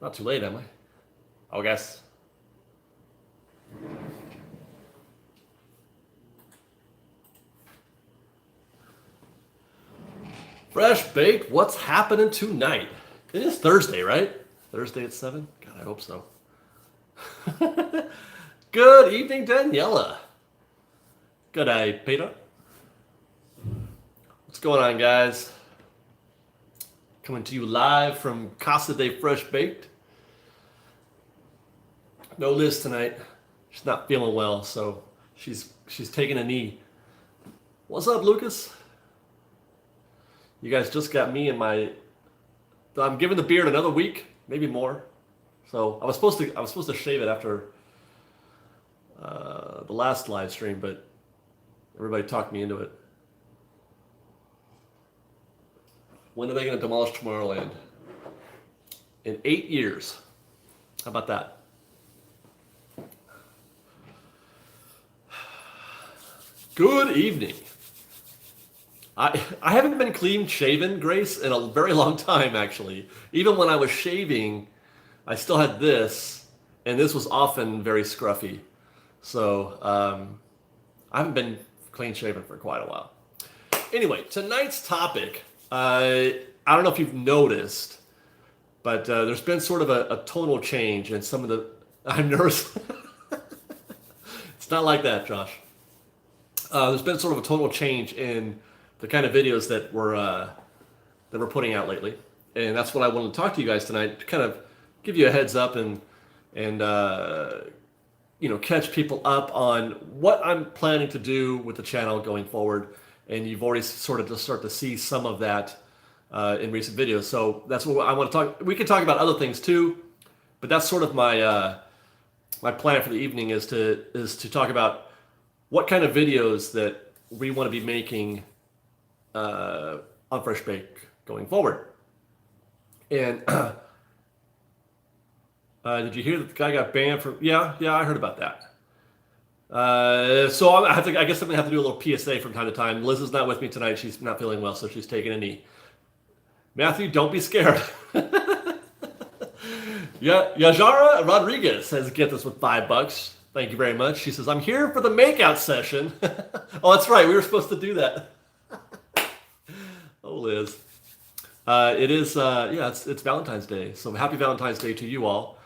Not too late, am I? I guess. Fresh Baked, what's happening tonight? It is Thursday, right? Thursday at 7? God, I hope so. Good evening, Daniela. Good day, Peter. What's going on, guys? Coming to you live from Casa de Fresh Baked. No Liz tonight. She's not feeling well, so she's taking a knee. What's up, Lucas? You guys just got me in my. I'm giving the beard another week, maybe more. So I was supposed to shave it after the last live stream, but everybody talked me into it. When are they going to demolish Tomorrowland? In 8 years. How about that? Good evening. I haven't been clean shaven, Grace, in a very long time, actually. Even when I was shaving, I still had this, and this was often very scruffy. So I haven't been clean shaven for quite a while. Anyway, tonight's topic, I don't know if you've noticed, but there's been sort of a tonal change in some of the. I'm nervous. It's not like that, Josh. There's been sort of a tonal change in the kind of videos that we're putting out lately, and that's what I wanted to talk to you guys tonight, to kind of give you a heads up and catch people up on what I'm planning to do with the channel going forward. And you've already sort of just start to see some of that in recent videos. So that's what I want to talk. We can talk about other things too, but that's sort of my my plan for the evening is to talk about what kind of videos that we want to be making on Fresh Bake going forward. And did you hear that the guy got banned from? Yeah, I heard about that. So I guess I'm gonna have to do a little PSA from time to time. Liz is not with me tonight; she's not feeling well, so she's taking a knee. Matthew, don't be scared. Yeah, Yajara Rodriguez says, "Get this with $5." Thank you very much. She says, "I'm here for the makeout session." Oh, that's right. We were supposed to do that. Oh, Liz. It is. It's Valentine's Day. So happy Valentine's Day to you all.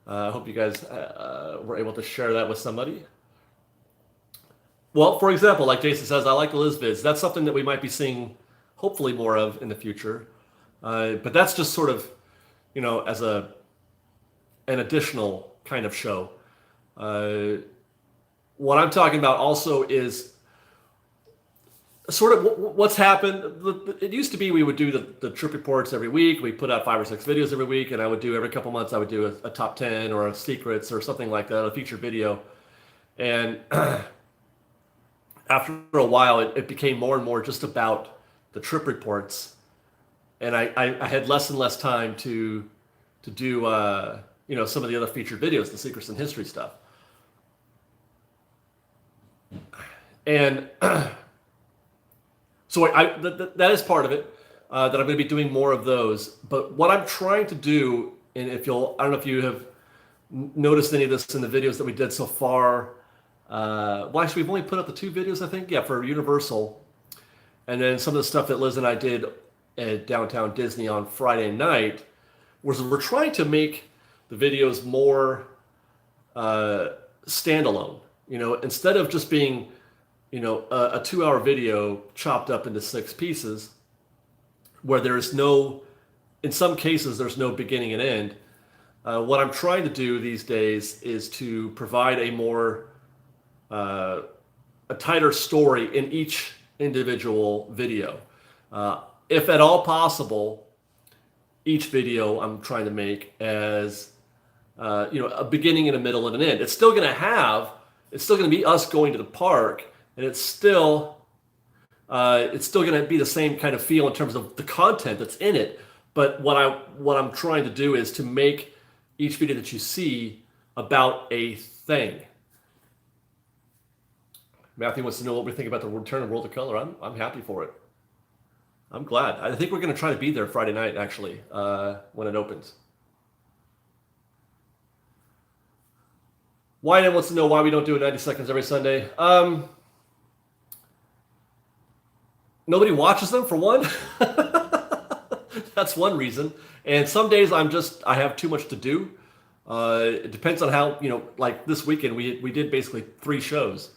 I hope you guys were able to share that with somebody. Well, for example, like Jason says, I like the Liz vids. That's something that we might be seeing, hopefully, more of in the future. But that's just sort of, as an additional kind of show. What I'm talking about also is sort of what's happened. It used to be we would do the trip reports every week. We put out 5 or 6 videos every week, and I would do every couple months. I would do a top 10 or a secrets or something like that, a featured video. And after a while, it became more and more just about the trip reports, and I had less and less time to do some of the other featured videos, the secrets and history stuff. And so that is part of it, that I'm going to be doing more of those. But what I'm trying to do, and I don't know if you have noticed any of this in the videos that we did so far. Well, actually, we've only put up the 2 videos, I think, for Universal. And then some of the stuff that Liz and I did at Downtown Disney on Friday night was we're trying to make the videos more standalone. Instead of just being, a 2-hour video chopped up into 6 pieces, where in some cases, there's no beginning and end. What I'm trying to do these days is to provide a tighter story in each individual video. If at all possible, each video I'm trying to make as a beginning and a middle and an end. It's still going to be us going to the park, and it's still going to be the same kind of feel in terms of the content that's in it. But what I'm trying to do is to make each video that you see about a thing. Matthew wants to know what we think about the return of World of Color. I'm happy for it. I'm glad. I think we're going to try to be there Friday night, actually, when it opens. Wyden wants to know why we don't do it 90 seconds every Sunday. Nobody watches them, for one. That's one reason. And some days I have too much to do. It depends on how, like this weekend, we did basically 3 shows.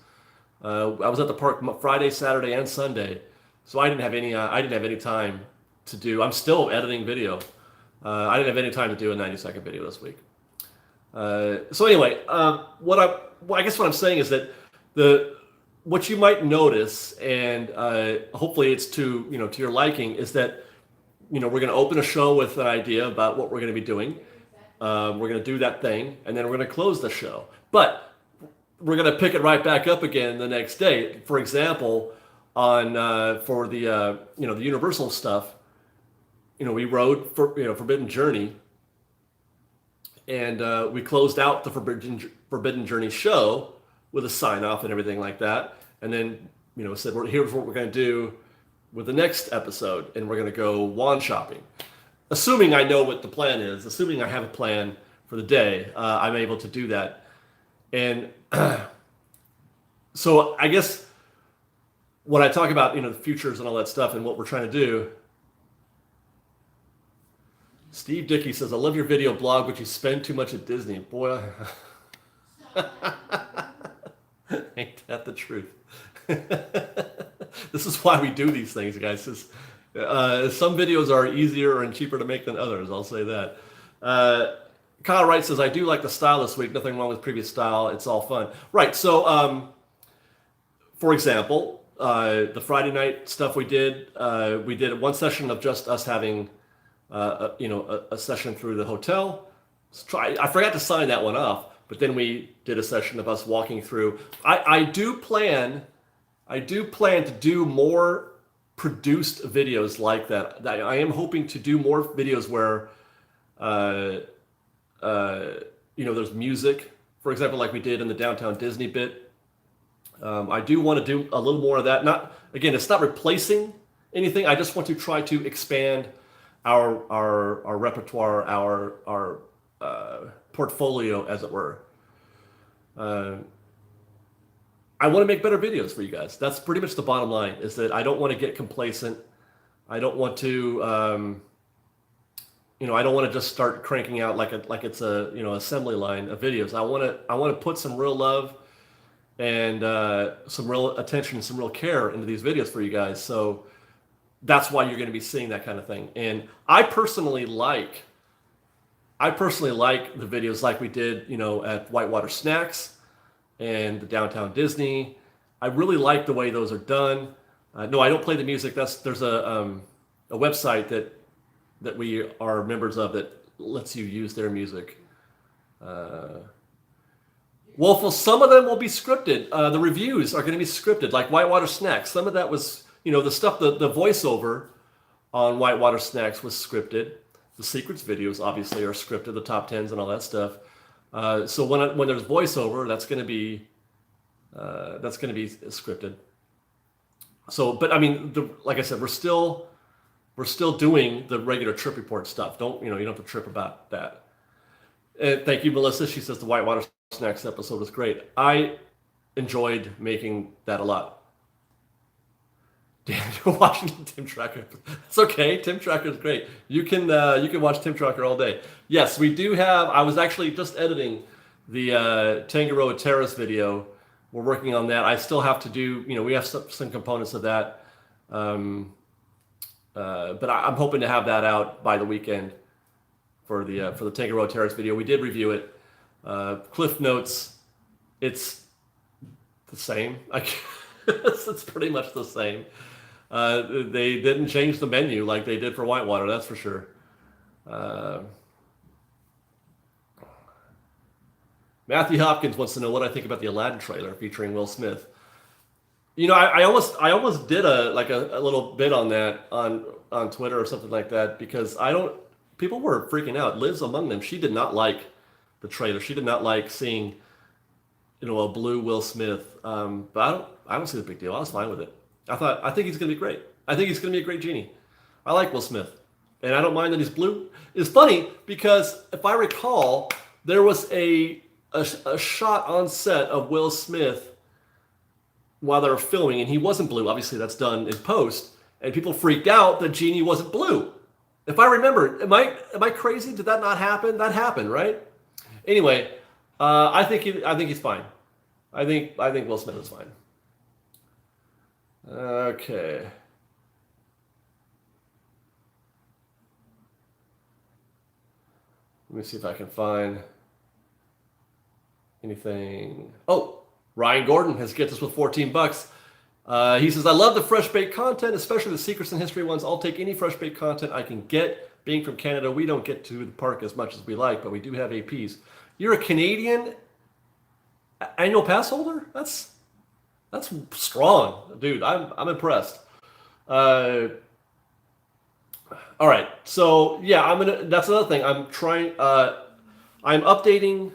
I was at the park Friday, Saturday, and Sunday. So I didn't have any time to do. I'm still editing video. I didn't have any time to do a 90-second video this week. So anyway, I guess what I'm saying is that what you might notice, and hopefully it's to your liking, is that we're going to open a show with an idea about what we're going to be doing. We're going to do that thing, and then we're going to close the show. But we're going to pick it right back up again the next day. For example, for the the Universal stuff, we rode for Forbidden Journey, and we closed out the Forbidden Journey show with a sign off and everything like that, and then said, here's what we're going to do with the next episode, and we're going to go wand shopping. Assuming I know what the plan is, assuming I have a plan for the day, I'm able to do that. And so I guess when I talk about the futures and all that stuff and what we're trying to do, Steve Dickey says, I love your video blog, but you spend too much at Disney. Boy, ain't that the truth? This is why we do these things, guys. Some videos are easier and cheaper to make than others. I'll say that. Kyle Wright says, I do like the style this week. Nothing wrong with previous style. It's all fun. Right. So, for example, the Friday night stuff we did one session of just us having, a session through the hotel. I forgot to sign that one off, but then we did a session of us walking through. I do plan to do more produced videos like that. I am hoping to do more videos where, there's music, for example, like we did in the Downtown Disney bit. I do want to do a little more of that. It's not replacing anything. I just want to try to expand our repertoire, our portfolio, as it were. I want to make better videos for you guys. That's pretty much the bottom line, is that I don't want to get complacent. I don't want to, I don't want to just start cranking out like it's a, assembly line of videos. I want to put some real love and some real attention, some real care into these videos for you guys. So that's why you're going to be seeing that kind of thing. And I personally like the videos like we did, at Whitewater Snacks and the Downtown Disney. I really like the way those are done. No, I don't play the music. There's a website that we are members of that lets you use their music. Well, some of them will be scripted. The reviews are going to be scripted, like Whitewater Snacks. Some of that was, the stuff, the voiceover on Whitewater Snacks was scripted. The secrets videos obviously are scripted, the top 10s and all that stuff. So when there's voiceover, that's going to be scripted. So, but I mean, like I said, we're still doing the regular trip report stuff. You don't have to trip about that. Thank you, Melissa. She says the Whitewater Snacks episode was great. I enjoyed making that a lot. Daniel Washington Tim Tracker. It's okay. Tim Tracker is great. You can watch Tim Tracker all day. Yes, we do have. I was actually just editing the Tangaroa Terrace video. We're working on that. I still have to do. We have some components of that. But I'm hoping to have that out by the weekend for the Tangaroa Terrace video. We did review it. Cliff notes. It's the same. It's pretty much the same. They didn't change the menu like they did for Whitewater, that's for sure. Matthew Hopkins wants to know what I think about the Aladdin trailer featuring Will Smith. I almost did a little bit on that on Twitter or something like that, because people were freaking out. Liz among them. She did not like the trailer. She did not like seeing a blue Will Smith. But I don't see the big deal. I was fine with it. I think he's going to be great. I think he's going to be a great genie. I like Will Smith. And I don't mind that he's blue. It's funny because if I recall, there was a a shot on set of Will Smith while they were filming, and he wasn't blue. Obviously, that's done in post, and people freaked out that Genie wasn't blue. If I remember, am I crazy? Did that not happen? That happened, right? Anyway, I think he's fine. I think Will Smith is fine. Okay. Let me see if I can find anything. Oh, Ryan Gordon has gets us with $14. He says, I love the fresh baked content, especially the secrets and history ones. I'll take any fresh baked content I can get. Being from Canada, we don't get to the park as much as we like, but we do have APs. You're a Canadian annual pass holder? That's strong, dude. I'm impressed. All right, so yeah, that's another thing. I'm updating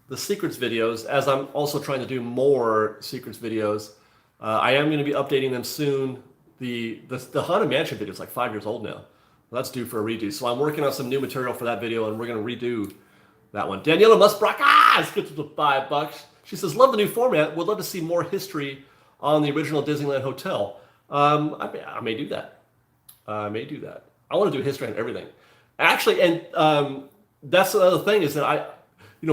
the secrets videos as I'm also trying to do more secrets videos. I am going to be updating them soon. The Haunted Mansion video is like 5 years old now. That's due for a redo. So I'm working on some new material for that video, and we're going to redo that one. Daniela Musbrock, skips with $5. She says, love the new format. Would love to see more history on the original Disneyland Hotel. I may do that. I want to do history on everything. Actually, and that's another thing is that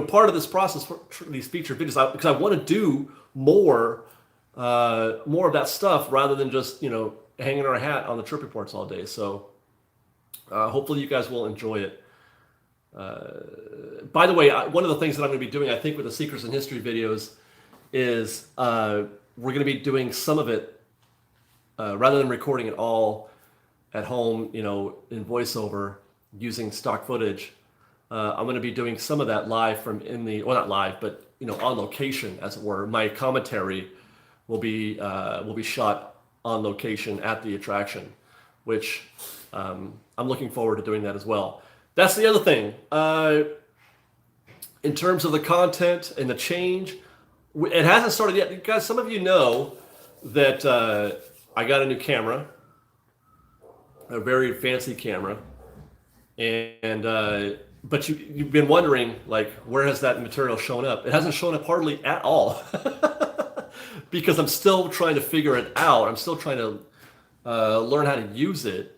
part of this process for these feature videos, because I want to do more of that stuff rather than just, hanging our hat on the trip reports all day. So hopefully you guys will enjoy it. By the way, one of the things that I'm going to be doing, I think, with the Secrets and History videos is we're going to be doing some of it rather than recording it all at home, in voiceover using stock footage. I'm going to be doing some of that live not live, but on location, as it were. My commentary will be shot on location at the attraction, which I'm looking forward to doing that as well. That's the other thing. In terms of the content and the change, it hasn't started yet. Guys, some of you know that I got a new camera, a very fancy camera, and but you've been wondering, like, where has that material shown up? It hasn't shown up hardly at all because I'm still trying to figure it out. I'm still trying to learn how to use it.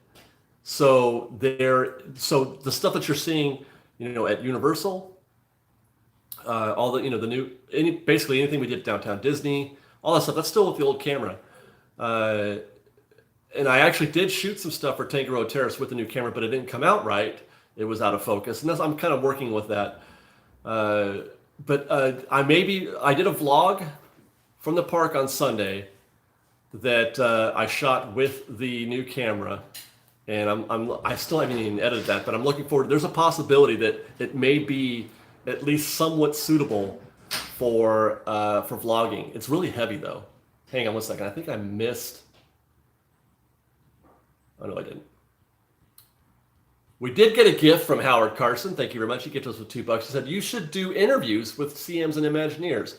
So the stuff that you're seeing, at Universal, all the basically anything we did at Downtown Disney, all that stuff, that's still with the old camera. And I actually did shoot some stuff for Tangaroa Terrace with the new camera, but it didn't come out right. It was out of focus, and I'm kind of working with that. But I did a vlog from the park on Sunday that I shot with the new camera. And I still haven't even edited that, but I'm looking forward. There's a possibility that it may be at least somewhat suitable for vlogging. It's really heavy though. Hang on one second. I think I missed. Oh no, I didn't. We did get a gift from Howard Carson. Thank you very much. He gifted us with $2. He said you should do interviews with CMs and Imagineers.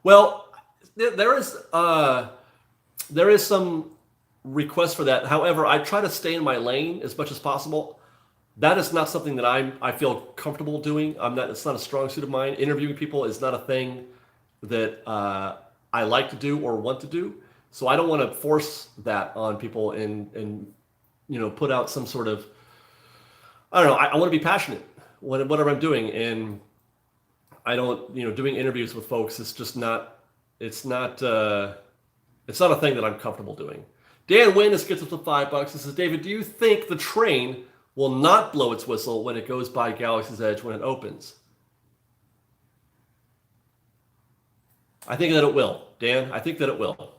Well, there is some request for that. However, I try to stay in my lane as much as possible. That is not something that I feel comfortable doing. It's not a strong suit of mine. Interviewing people is not a thing that I like to do or want to do. So I don't want to force that on people and put out some sort of, I don't know. I want to be passionate whatever I'm doing, and I don't, doing interviews with folks. It's not a thing that I'm comfortable doing. Dan Wynn gets us with $5. He says, David, do you think the train will not blow its whistle when it goes by Galaxy's Edge when it opens? I think that it will, Dan. I think that it will.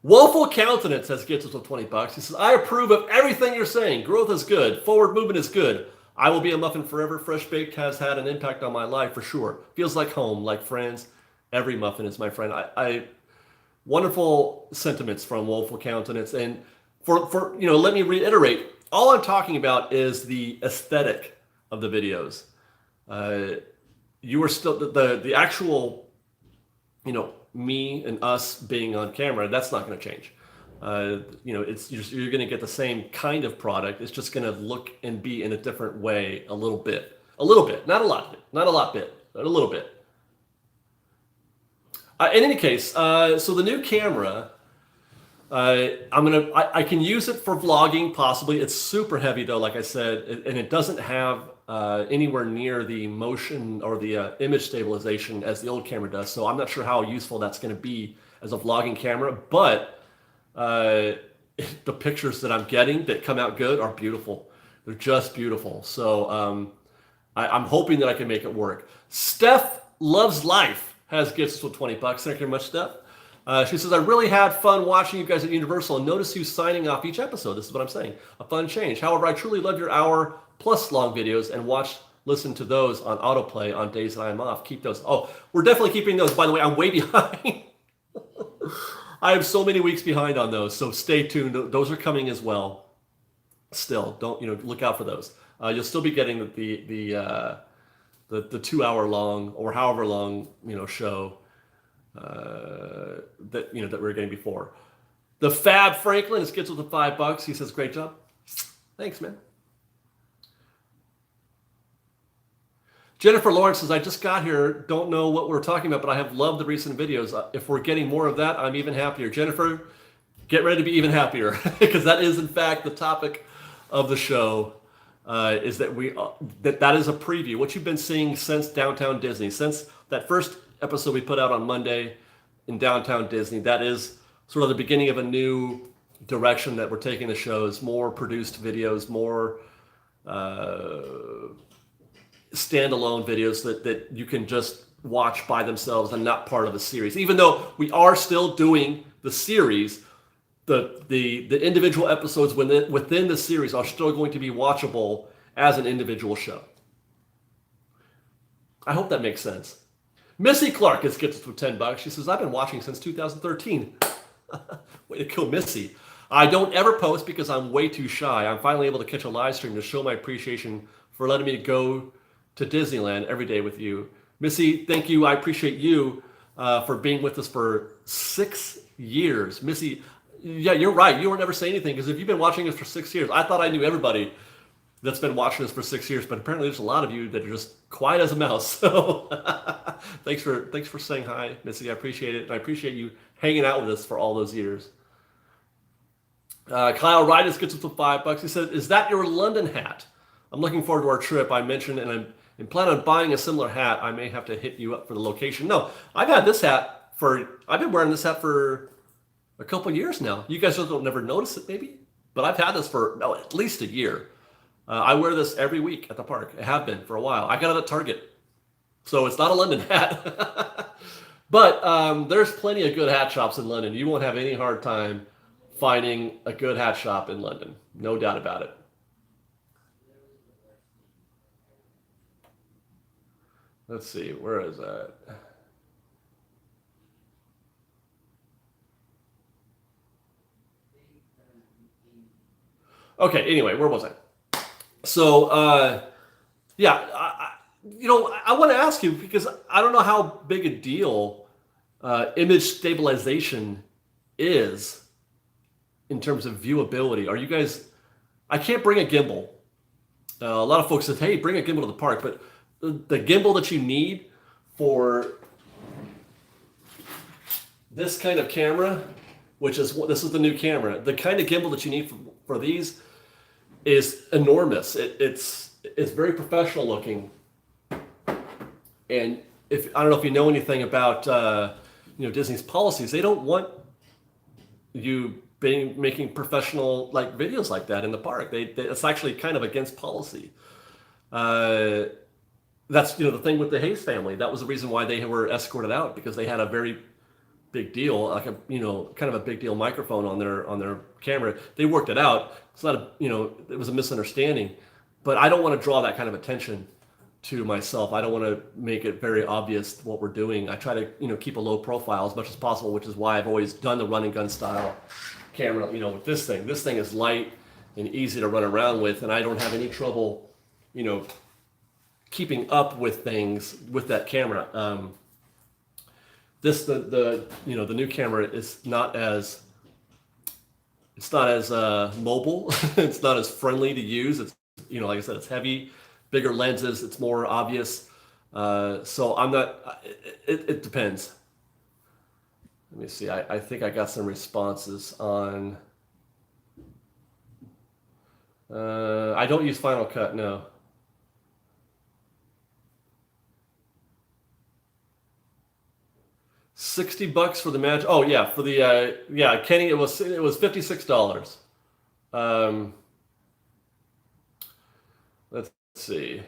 Woeful Countenance gets us with $20. He says, I approve of everything you're saying. Growth is good. Forward movement is good. I will be a muffin forever. Fresh Baked has had an impact on my life for sure. Feels like home, like friends. Every muffin is my friend. Wonderful sentiments from Woeful Countenance. And for let me reiterate, all I'm talking about is the aesthetic of the videos. You are still the actual, me and us being on camera. That's not going to change. You're going to get the same kind of product. It's just going to look and be in a different way a little bit. A little bit, not a lot, not a lot bit, but a little bit. In any case, so the new camera, I can use it for vlogging possibly. It's super heavy though, like I said, and it doesn't have anywhere near the motion or the image stabilization as the old camera does. So I'm not sure how useful that's going to be as a vlogging camera, but the pictures that I'm getting that come out good are beautiful. They're just beautiful. So I'm hoping that I can make it work. Steph Loves Life has gifts for $20. Thank you very much, Steph. She says, I really had fun watching you guys at Universal and notice you signing off each episode. This is what I'm saying. A fun change. However, I truly love your hour plus long videos and listen to those on autoplay on days that I'm off. Keep those. Oh, we're definitely keeping those. By the way, I'm way behind. I have so many weeks behind on those. So stay tuned. Those are coming as well. Still, don't, look out for those. You'll still be getting the 2 hour long or however long, show that we were getting before. The Fab Franklin is gets with the $5. He says, great job. Thanks, man. Jennifer Lawrence says, I just got here. Don't know what we're talking about, but I have loved the recent videos. If we're getting more of that, I'm even happier. Jennifer, get ready to be even happier because that is, in fact, the topic of the show. Is that that is a preview. What you've been seeing since Downtown Disney, since that first episode we put out on Monday in Downtown Disney, that is sort of the beginning of a new direction that we're taking the shows. More produced videos, more standalone videos that you can just watch by themselves and not part of the series. Even though we are still doing the series, the individual episodes within the series are still going to be watchable as an individual show. I hope that makes sense. Missy Clark gets us for $10. She says, I've been watching since 2013. Way to kill Missy. I don't ever post because I'm way too shy. I'm finally able to catch a live stream to show my appreciation for letting me go to Disneyland every day with you. Missy, thank you. I appreciate you for being with us for 6 years. Missy, yeah, you're right. You were never saying anything because if you've been watching us for 6 years, I thought I knew everybody that's been watching us for 6 years, but apparently there's a lot of you that are just quiet as a mouse. So thanks for saying hi, Missy. I appreciate it, and I appreciate you hanging out with us for all those years. Kyle Rydas gets us for $5. He said, "Is that your London hat? I'm looking forward to our trip. I mentioned, and I'm planning on buying a similar hat. I may have to hit you up for the location." No, I've been wearing this hat for a couple years now. You guys don't never notice it maybe, but I've had this for at least a year. I wear this every week at the park. I have been for a while. I got it at Target, so it's not a London hat. But there's plenty of good hat shops in London. You won't have any hard time finding a good hat shop in London. No doubt about it. Let's see, where is that? Okay, anyway, where was I? So, yeah, I want to ask you because I don't know how big a deal image stabilization is in terms of viewability. Are you guys, I can't bring a gimbal. A lot of folks said, hey, bring a gimbal to the park, but the gimbal that you need for this kind of camera, this is the new camera, the kind of gimbal that you need for these is enormous. It's very professional looking, and I don't know if you know anything about Disney's policies. They don't want you making professional videos like that in the park. It's actually kind of against policy. That's the thing with the Hayes family. That was the reason why they were escorted out, because they had a very big deal, like a kind of a big deal microphone on their camera. They worked it out. It's not it was a misunderstanding, but I don't want to draw that kind of attention to myself. I don't want to make it very obvious what we're doing. I try to keep a low profile as much as possible, which is why I've always done the run and gun style camera. With this thing. This thing is light and easy to run around with, and I don't have any trouble, keeping up with things with that camera. The new camera is not as mobile. It's not as friendly to use. It's like I said, it's heavy. bigger lenses, it's more obvious. So I'm not, it depends. Let me see, I think I got some responses on, I don't use Final Cut, no. $60 for the Magic. Oh yeah, for the yeah, Kenny, it was $56. Um, let's see.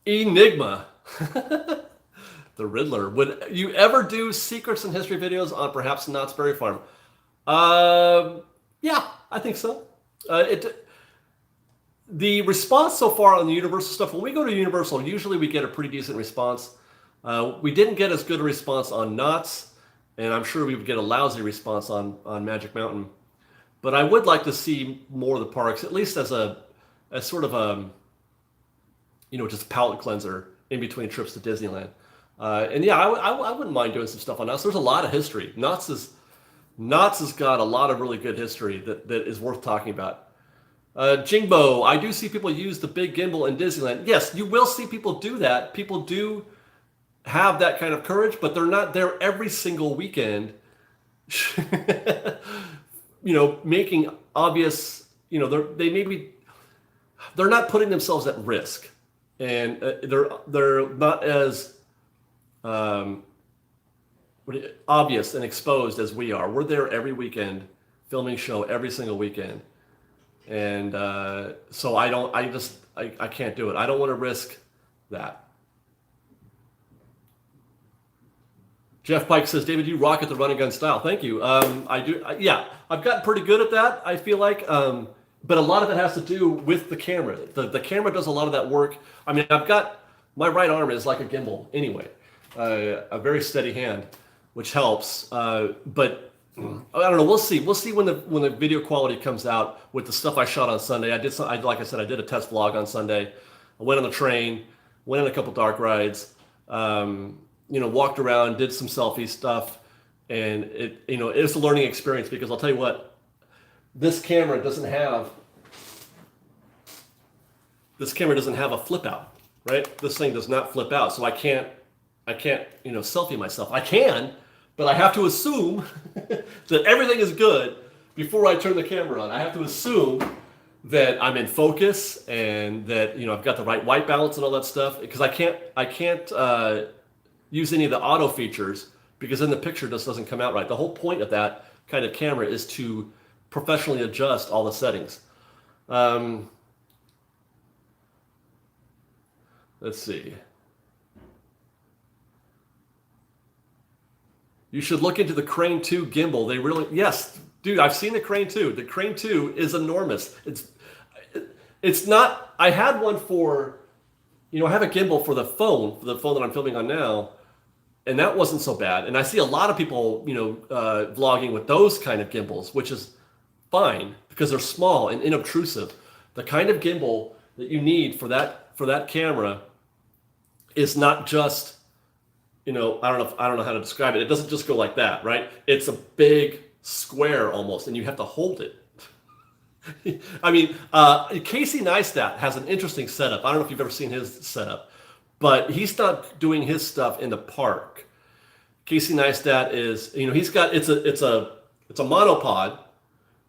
Enigma. The Riddler. Would you ever do secrets and history videos on perhaps Knott's Berry Farm? Yeah, I think so. The response so far on the Universal stuff, when we go to Universal, usually we get a pretty decent response. We didn't get as good a response on Knott's, and I'm sure we would get a lousy response on Magic Mountain. But I would like to see more of the parks, at least as sort of a, just a palate cleanser in between trips to Disneyland. And yeah, I wouldn't mind doing some stuff on Knott's. There's a lot of history. Knott's has got a lot of really good history that is worth talking about. Jingbo, I do see people use the big gimbal in Disneyland. Yes, you will see people do that. People do have that kind of courage, but they're not there every single weekend, making obvious, they're not putting themselves at risk, and they're not as obvious and exposed as we are. We're there every weekend, filming show every single weekend, and so I can't do it. I don't want to risk that. Jeff Pike says, David, you rock at the run and gun style. Thank you. I do. Yeah, I've gotten pretty good at that, I feel like. But a lot of it has to do with the camera. The camera does a lot of that work. I mean, my right arm is like a gimbal anyway, a very steady hand, which helps. But I don't know. We'll see. We'll see when the video quality comes out with the stuff I shot on Sunday. Like I said, I did a test vlog on Sunday. I went on the train, went on a couple dark rides. Walked around, did some selfie stuff, and it's a learning experience, because I'll tell you what, this camera doesn't have a flip out, right? This thing does not flip out, so I can't selfie myself. I can, but I have to assume that everything is good before I turn the camera on. I have to assume that I'm in focus and that I've got the right white balance and all that stuff, because I can't use any of the auto features, because then the picture just doesn't come out right. The whole point of that kind of camera is to professionally adjust all the settings. Let's see. You should look into the Crane 2 gimbal. Yes, dude, I've seen the Crane 2. The Crane 2 is enormous. It's not, I had one for, I have a gimbal for the phone that I'm filming on now, and that wasn't so bad. And I see a lot of people, vlogging with those kind of gimbals, which is fine because they're small and inobtrusive. The kind of gimbal that you need for that camera is not just, I don't know how to describe it. It doesn't just go like that, right? It's a big square almost, and you have to hold it. I mean, Casey Neistat has an interesting setup. I don't know if you've ever seen his setup, but he's not doing his stuff in the park. Casey Neistat is, he's got it's a monopod,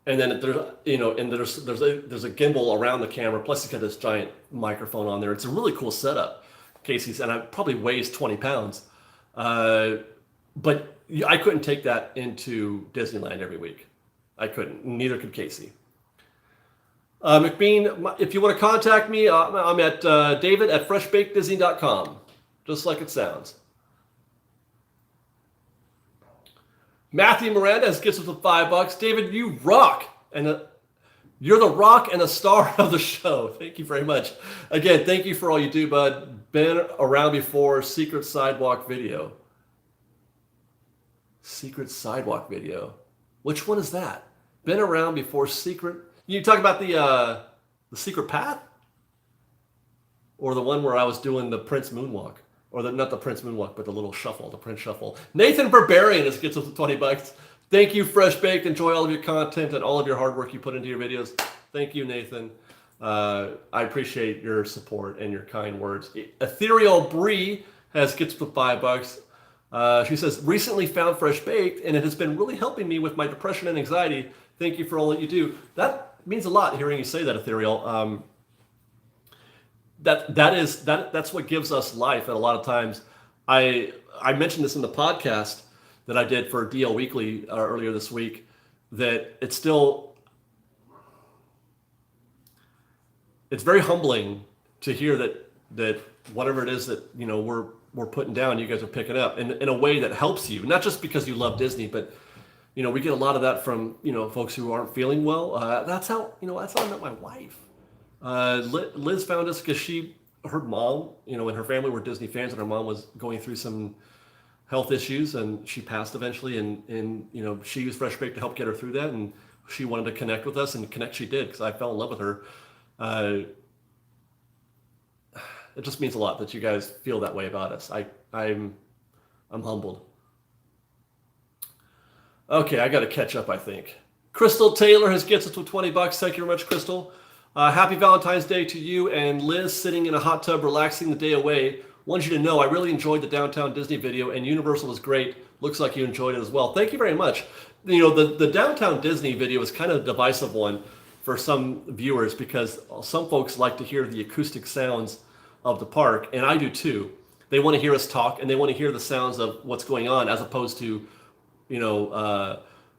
and then there's a gimbal around the camera. Plus, he's got this giant microphone on there. It's a really cool setup. Casey's, and it probably weighs 20 pounds, but I couldn't take that into Disneyland every week. I couldn't. Neither could Casey. McBean, if you want to contact me, I'm at david@freshbakedtv.com, just like it sounds. Matthew Miranda has gifts us with $5. David, you rock, and you're the rock and the star of the show. Thank you very much. Again, thank you for all you do, bud. Been around before. Secret sidewalk video. Secret sidewalk video. Which one is that? Been around before. Secret. You talk about the secret path, or the one where I was doing the Prince moonwalk, or not the Prince moonwalk, but the little shuffle, the Prince shuffle. Nathan Barbarian gets us $20. Thank you, Fresh Baked. Enjoy all of your content and all of your hard work you put into your videos. Thank you, Nathan. I appreciate your support and your kind words. Ethereal Bree has gifts with $5. She says, recently found Fresh Baked, and it has been really helping me with my depression and anxiety. Thank you for all that you do. That means a lot hearing you say that, Ethereal. That's what gives us life. And a lot of times, I mentioned this in the podcast that I did for DL Weekly earlier this week. That it's very humbling to hear that whatever it is that we're putting down, you guys are picking up in a way that helps you. Not just because you love Disney, but we get a lot of that from folks who aren't feeling well. That's how I met my wife. Liz found us because her mom, and her family were Disney fans, and her mom was going through some health issues, and she passed eventually, and she used Fresh Baked to help get her through that, and she wanted to connect with us, and connect she did, because I fell in love with her. It just means a lot that you guys feel that way about us. I'm humbled. Okay, I got to catch up, I think. Crystal Taylor has gets us with $20. Thank you very much, Crystal. Happy Valentine's Day to you and Liz, sitting in a hot tub relaxing the day away. Want you to know I really enjoyed the Downtown Disney video, and Universal was great. Looks like you enjoyed it as well. Thank you very much. The Downtown Disney video is kind of a divisive one for some viewers, because some folks like to hear the acoustic sounds of the park, and I do too. They want to hear us talk, and they want to hear the sounds of what's going on, as opposed to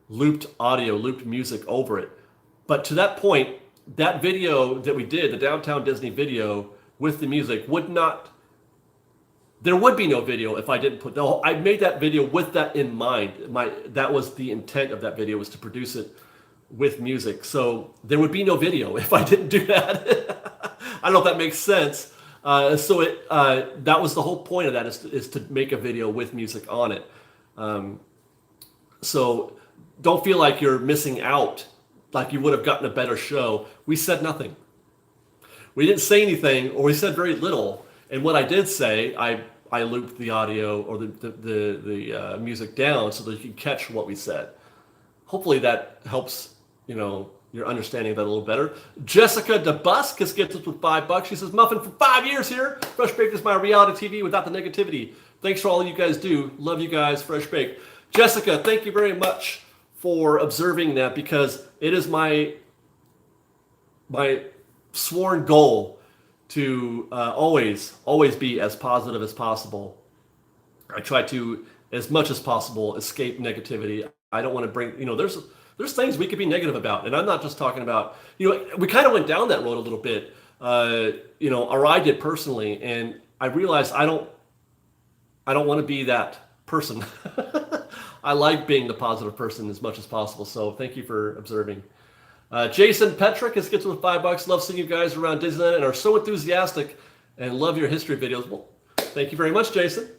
looped audio, looped music over it. But to that point, that video that we did, the Downtown Disney video with the music, there would be no video if I didn't I made that video with that in mind. That was the intent of that video, was to produce it with music. So there would be no video if I didn't do that. I don't know if that makes sense. That was the whole point of that, is to make a video with music on it. So don't feel like you're missing out, like you would have gotten a better show. We said nothing. We didn't say anything, or we said very little. And what I did say, I looped the audio or the music down so that you could catch what we said. Hopefully that helps, your understanding of that a little better. Jessica DeBusk gets us with $5. She says, Muffin for 5 years here. Fresh Baked is my reality TV without the negativity. Thanks for all you guys do. Love you guys, Fresh Baked. Jessica, thank you very much for observing that, because it is my sworn goal to always be as positive as possible. I try to, as much as possible, escape negativity. I don't want to bring, there's things we could be negative about. And I'm not just talking about, we kind of went down that road a little bit, or I did personally. And I realized I don't want to be that person. I like being the positive person as much as possible. So thank you for observing. Jason Petrick gets with $5. Love seeing you guys around Disneyland and are so enthusiastic, and love your history videos. Well, thank you very much, Jason.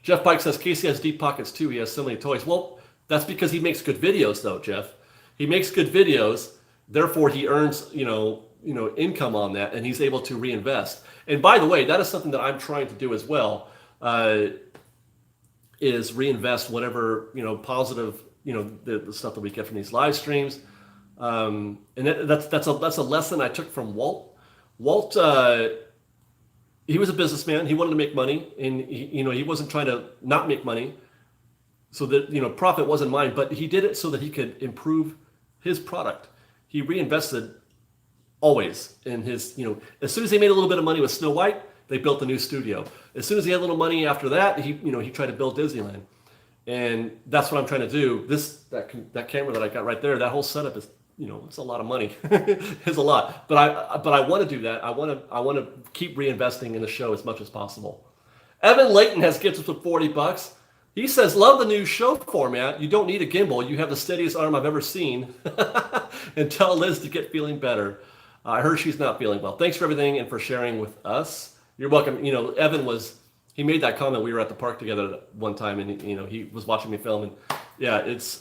Jeff Pike says Casey has deep pockets too. He has so many toys. Well, that's because he makes good videos, though, Jeff. He makes good videos, therefore he earns income on that, and he's able to reinvest. And by the way, that is something that I'm trying to do as well. Is reinvest whatever positive the stuff that we get from these live streams, and that's a lesson I took from Walt. Walt, he was a businessman. He wanted to make money, and he wasn't trying to not make money, so that profit wasn't mine. But he did it so that he could improve his product. He reinvested always in his as soon as he made a little bit of money with Snow White, they built a new studio. As soon as he had a little money after that, he tried to build Disneyland. And that's what I'm trying to do. That camera that I got right there, that whole setup is, it's a lot of money. It's a lot. But I want to do that. I want to keep reinvesting in the show as much as possible. Evan Layton has gifts with $40. He says, love the new show format. You don't need a gimbal. You have the steadiest arm I've ever seen. And tell Liz to get feeling better. I heard she's not feeling well. Thanks for everything and for sharing with us. You're welcome. Evan he made that comment. We were at the park together at one time, and he was watching me film, and yeah, it's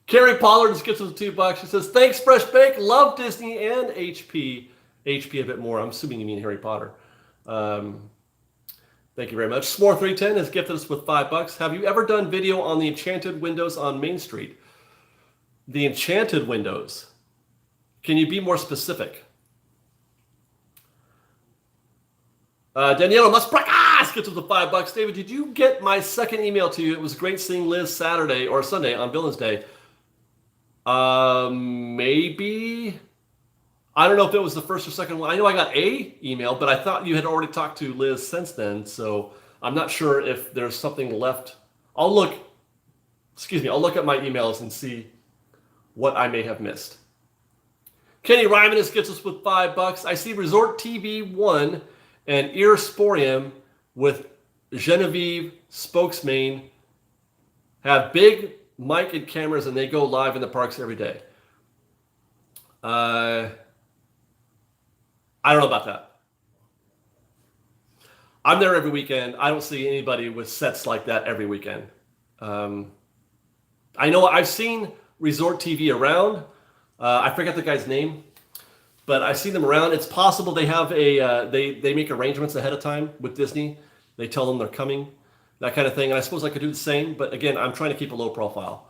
Carrie Pollard just gets us $2. She says, thanks, Fresh Bake. Love Disney and HP a bit more. I'm assuming you mean Harry Potter. Thank you very much. S'more310 has gifted us with $5. Have you ever done video on the enchanted windows on Main Street? The enchanted windows. Can you be more specific? Daniela Musprakas gets us with $5. David, did you get my second email to you? It was great seeing Liz Saturday or Sunday on Villains Day. Maybe. I don't know if it was the first or second one. I know I got a email, but I thought you had already talked to Liz since then, so I'm not sure if there's something left. I'll look at my emails and see what I may have missed. Kenny Rymanis gets us with $5. I see Resort TV 1 and Earsporium with Genevieve Spokesman have big mic and cameras, and they go live in the parks every day. I don't know about that. I'm there every weekend. I don't see anybody with sets like that every weekend. I know I've seen Resort TV around. I forget the guy's name, but I see them around. It's possible they have they make arrangements ahead of time with Disney. They tell them they're coming, that kind of thing. And I suppose I could do the same, but again, I'm trying to keep a low profile.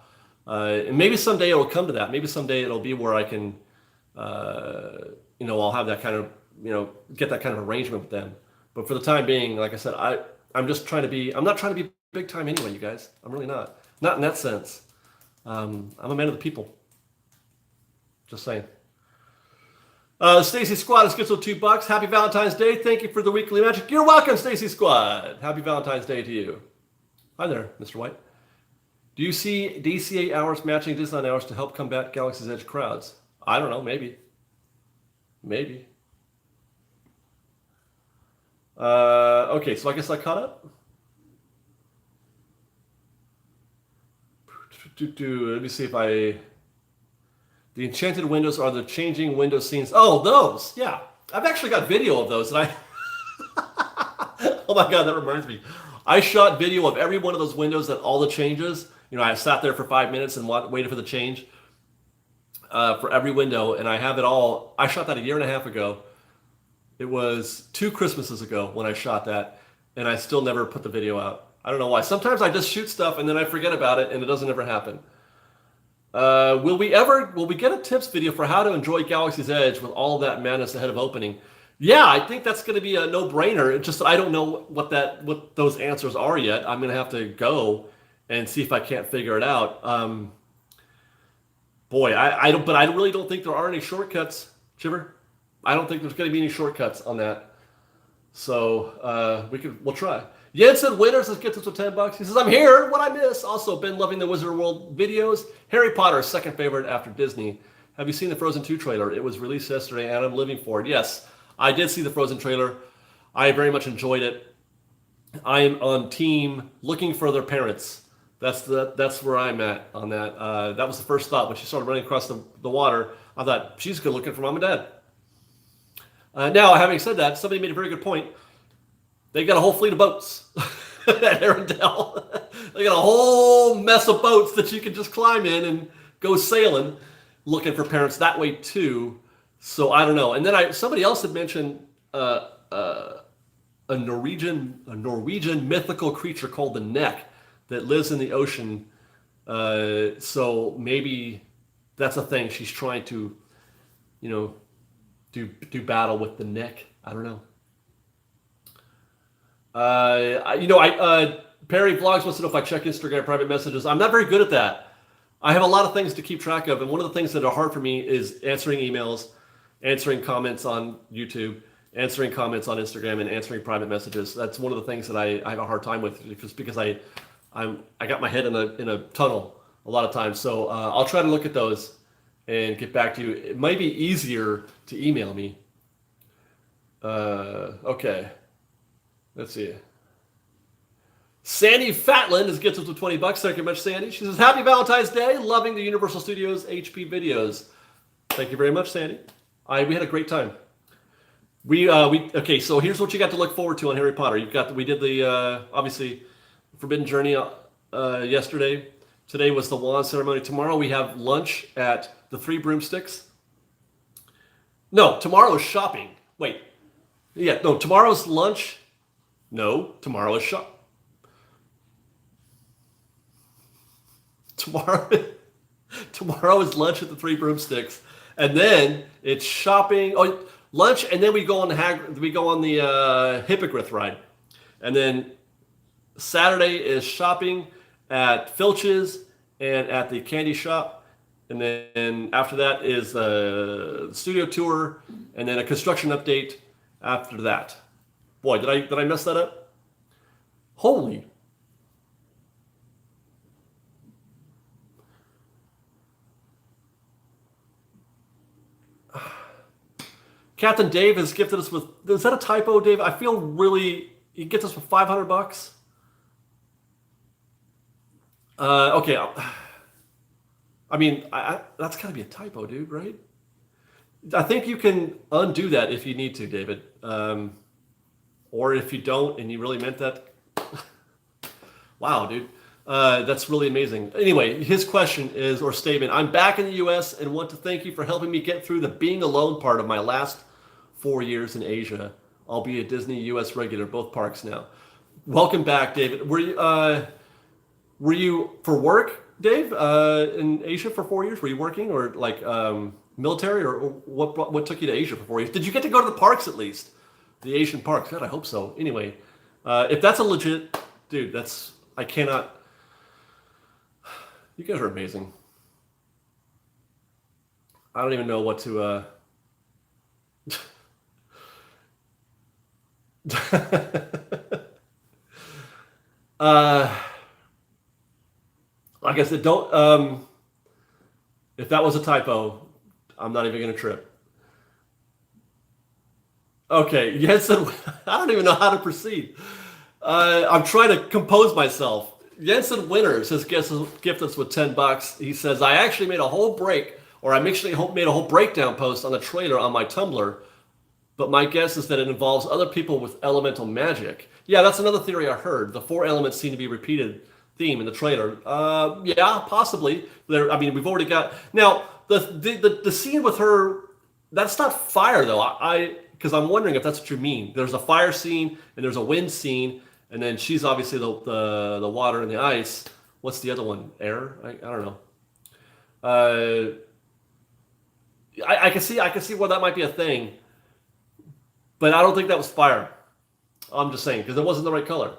And maybe someday it'll come to that. Maybe someday it'll be where I can, I'll have that kind of, get that kind of arrangement with them. But for the time being, like I said, I'm not trying to be big time anyway, you guys. I'm really not. Not in that sense. I'm a man of the people. Just saying. Stacy Squad has gets with $2. Happy Valentine's Day. Thank you for the weekly magic. You're welcome, Stacy Squad. Happy Valentine's Day to you. Hi there, Mr. White. Do you see DCA hours matching Disneyland hours to help combat Galaxy's Edge crowds? I don't know. Maybe. Okay, so I guess I caught up. Let me see if the enchanted windows are the changing window scenes. Oh, those. Yeah. I've actually got video of those. And oh my God, that reminds me. I shot video of every one of those windows and all the changes. I sat there for 5 minutes and waited for the change for every window. And I have it all. I shot that a year and a half ago. It was 2 Christmases ago when I shot that. And I still never put the video out. I don't know why. Sometimes I just shoot stuff and then I forget about it and it doesn't ever happen. Will we get a tips video for how to enjoy Galaxy's Edge with all of that madness ahead of opening? Yeah, I think that's going to be a no-brainer. It's just I don't know what those answers are yet. I'm going to have to go and see if I can't figure it out. I really don't think there are any shortcuts, Chiver. I don't think there's going to be any shortcuts on that. So we'll try. Jensen Winters gets us with $10. He says, I'm here. What I miss? Also, been loving the Wizard World videos. Harry Potter, second favorite after Disney. Have you seen the Frozen 2 trailer? It was released yesterday, and I'm living for it. Yes, I did see the Frozen trailer. I very much enjoyed it. I am on team looking for their parents. That's where I'm at on that. That was the first thought when she started running across the water. I thought, she's good looking for mom and dad. Now, having said that, somebody made a very good point. They got a whole fleet of boats at Arendelle. They got a whole mess of boats that you can just climb in and go sailing, looking for parents that way too. So I don't know. And then somebody else had mentioned a Norwegian mythical creature called the Neck that lives in the ocean. So maybe that's a thing. She's trying to, do battle with the Neck. I don't know. Perry Vlogs wants to know if I check Instagram private messages. I'm not very good at that. I have a lot of things to keep track of, and one of the things that are hard for me is answering emails, answering comments on YouTube, answering comments on Instagram, and answering private messages. That's one of the things that I have a hard time with, just because I got my head in a tunnel a lot of times. So I'll try to look at those and get back to you. It might be easier to email me. Okay. Let's see. Sandy Fatland gets us with $20. Thank you very much, Sandy. She says, Happy Valentine's Day. Loving the Universal Studios HP videos. Thank you very much, Sandy. We had a great time. Okay, so here's what you got to look forward to on Harry Potter. We did the, obviously, Forbidden Journey yesterday. Today was the wand ceremony. Tomorrow we have lunch at the Three Broomsticks. No, tomorrow is shopping. Wait. Yeah, no, tomorrow's lunch. No, tomorrow is shop. Tomorrow, tomorrow is lunch at the Three Broomsticks, and then it's shopping. Oh, lunch, and then we go on the Hippogriff ride, and then Saturday is shopping at Filch's and at the candy shop, and then after that is the studio tour, and then a construction update after that. Boy, did I mess that up? Holy. Captain Dave has gifted us with. Is that a typo, Dave? I feel really. He gets us for $500. Okay. I mean, that's got to be a typo, dude, right? I think you can undo that if you need to, David. Or if you don't and you really meant that. Wow, dude. That's really amazing. Anyway, his question is, or statement, I'm back in the U.S. and want to thank you for helping me get through the being alone part of my last 4 years in Asia. I'll be a Disney U.S. regular, both parks now. Welcome back, David. Were you for work, Dave, in Asia for 4 years? Were you working or like military, or what took you to Asia for 4 years? Did you get to go to the parks at least? The Asian parks? God, I hope so. Anyway, if that's a legit, dude, I cannot. You guys are amazing. I don't even know what to. Like I said, don't. If that was a typo, I'm not even gonna trip. Okay, Jensen, I don't even know how to proceed. I'm trying to compose myself. Jensen Winters has gifted us with $10. He says, I actually made a whole made a whole breakdown post on the trailer on my Tumblr, but my guess is that it involves other people with elemental magic. Yeah, that's another theory I heard. The four elements seem to be repeated theme in the trailer. Yeah, possibly. I mean, we've already got now the scene with her. That's not fire though. Because I'm wondering if that's what you mean. There's a fire scene and there's a wind scene, and then she's obviously the water and the ice. What's the other one? Air? I don't know. I can see where that might be a thing, but I don't think that was fire. I'm just saying because it wasn't the right color.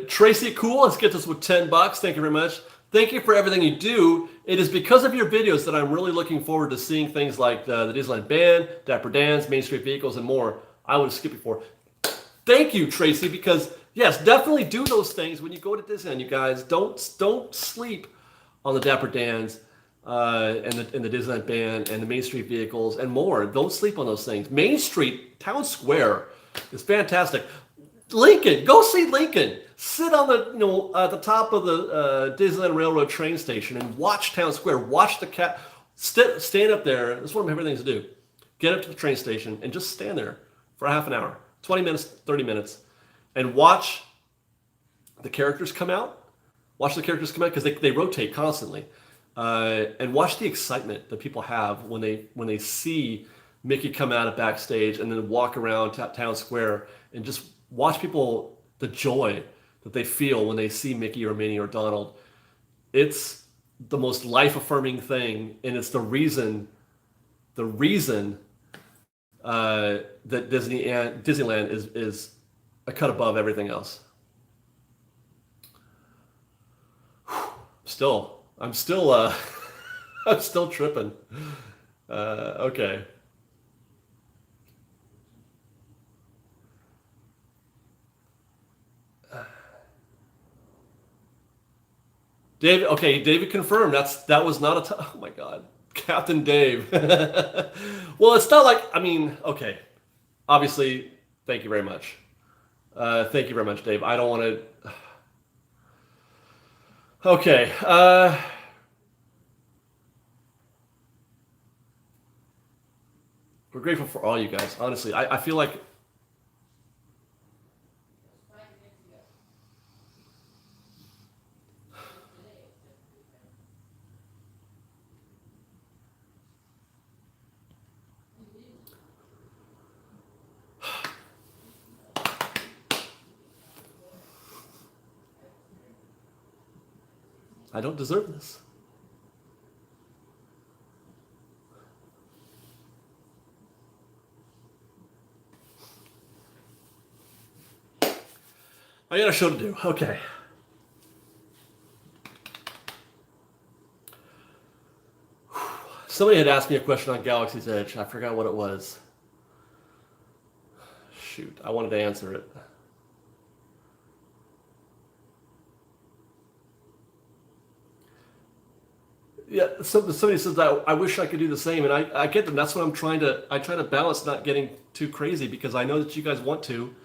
Tracy Cool has get us with $10. Thank you very much. Thank you for everything you do. It is because of your videos that I'm really looking forward to seeing things like the Disneyland Band, Dapper Dan's, Main Street Vehicles, and more. I would have skipped before. Thank you, Tracy, because yes, definitely do those things when you go to Disneyland, you guys. Don't sleep on the Dapper Dan's and the Disneyland Band and the Main Street Vehicles and more. Don't sleep on those things. Main Street, Town Square is fantastic. Lincoln, go see Lincoln. Sit on the at the top of the Disneyland Railroad train station and watch Town Square. Watch the cat. Stand up there. That's one of my favorite things to do. Get up to the train station and just stand there for half an hour, 20 minutes, 30 minutes, and watch the characters come out. Watch the characters come out because they rotate constantly, and watch the excitement that people have when they see Mickey come out of backstage and then walk around Town Square and just watch people, the joy that they feel when they see Mickey or Minnie or Donald. It's the most life-affirming thing, and it's the reason that Disneyland is a cut above everything else. I'm still I'm still tripping. Okay. David confirmed that was not oh my God, Captain Dave. Well, it's not like, I mean, okay, obviously, thank you very much. Thank you very much, Dave. I don't want to. Okay. We're grateful for all you guys. Honestly, I feel like. I don't deserve this. I got a show to do. Okay. Somebody had asked me a question on Galaxy's Edge. I forgot what it was. Shoot, I wanted to answer it. Yeah, somebody says that I wish I could do the same, and I get them. That's what I'm trying to. I try to balance not getting too crazy because I know that you guys want to,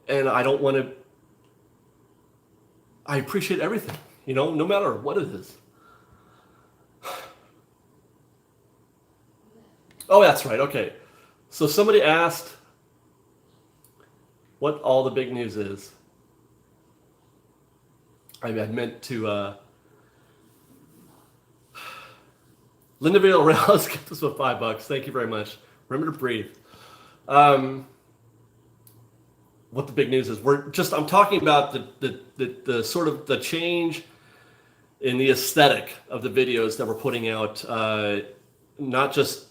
and I don't want to. I appreciate everything, no matter what it is. Oh, that's right. Okay, so somebody asked what all the big news is. I meant to. Linda Villarreal gift us with $5. Thank you very much. Remember to breathe. What the big news is? I'm talking about the sort of the change in the aesthetic of the videos that we're putting out. Not just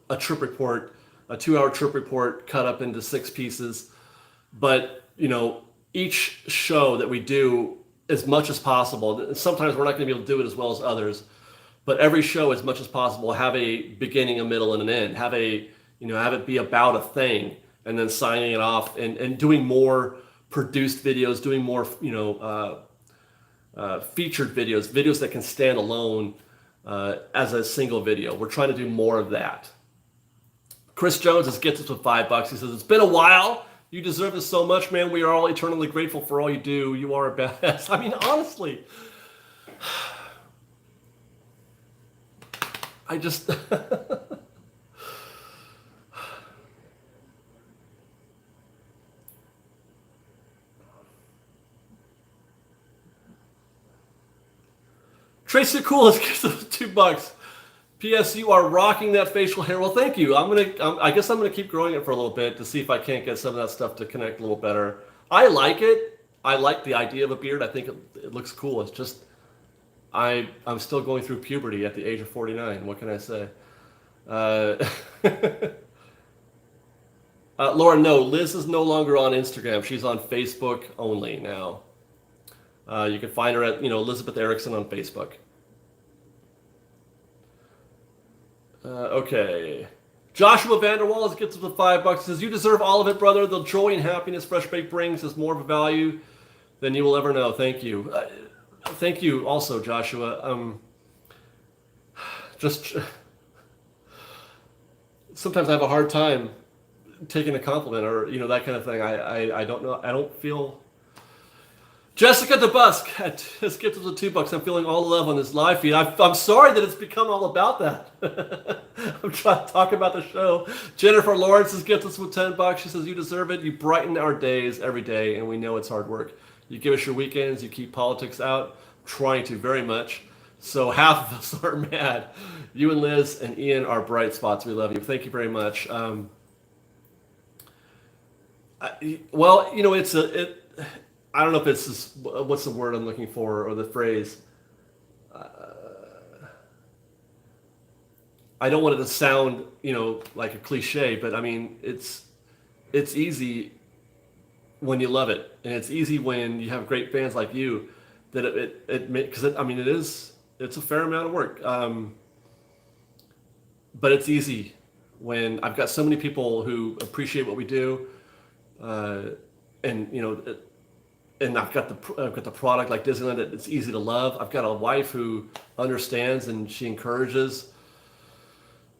a trip report, a 2-hour trip report cut up into 6 pieces, but each show that we do as much as possible. Sometimes we're not going to be able to do it as well as others. But every show, as much as possible, have a beginning, a middle, and an end. Have it be about a thing, and then signing it off, and doing more produced videos, doing more, featured videos that can stand alone as a single video. We're trying to do more of that. Chris Jones gets us with $5. He says, "It's been a while. You deserve this so much, man. We are all eternally grateful for all you do. You are a badass." I mean, honestly. I just Tracy Coolest gives us $2. P.S. You are rocking that facial hair. Well, thank you. I guess I'm gonna keep growing it for a little bit to see if I can't get some of that stuff to connect a little better. I like it. I like the idea of a beard. I think it looks cool. It's just I'm still going through puberty at the age of 49. What can I say? Laura, no, Liz is no longer on Instagram. She's on Facebook only now. You can find her at, Elizabeth Erickson on Facebook. Okay. Joshua Vanderwall gets us with $5. Says, "You deserve all of it, brother. The joy and happiness Fresh Baked brings is more of a value than you will ever know." Thank you. Thank you also, Joshua. Just sometimes I have a hard time taking a compliment or that kind of thing. I don't know. I don't feel. Jessica DeBusk has gifted us with $2. I'm feeling all the love on this live feed. I'm sorry that it's become all about that. I'm trying to talk about the show. Jennifer Lawrence has gifted us with $10. She says, "You deserve it. You brighten our days every day, and we know it's hard work. You give us your weekends. You keep politics out." Trying to very much. So half of us are mad. You and Liz and Ian are bright spots. We love you. Thank you very much. I don't know if it's what's the word I'm looking for or the phrase. I don't want it to sound like a cliche, but I mean it's easy when you love it, and it's easy when you have great fans like you. That it's a fair amount of work, but it's easy when I've got so many people who appreciate what we do, and I've got the product like Disneyland. It's easy to love. I've got a wife who understands and she encourages,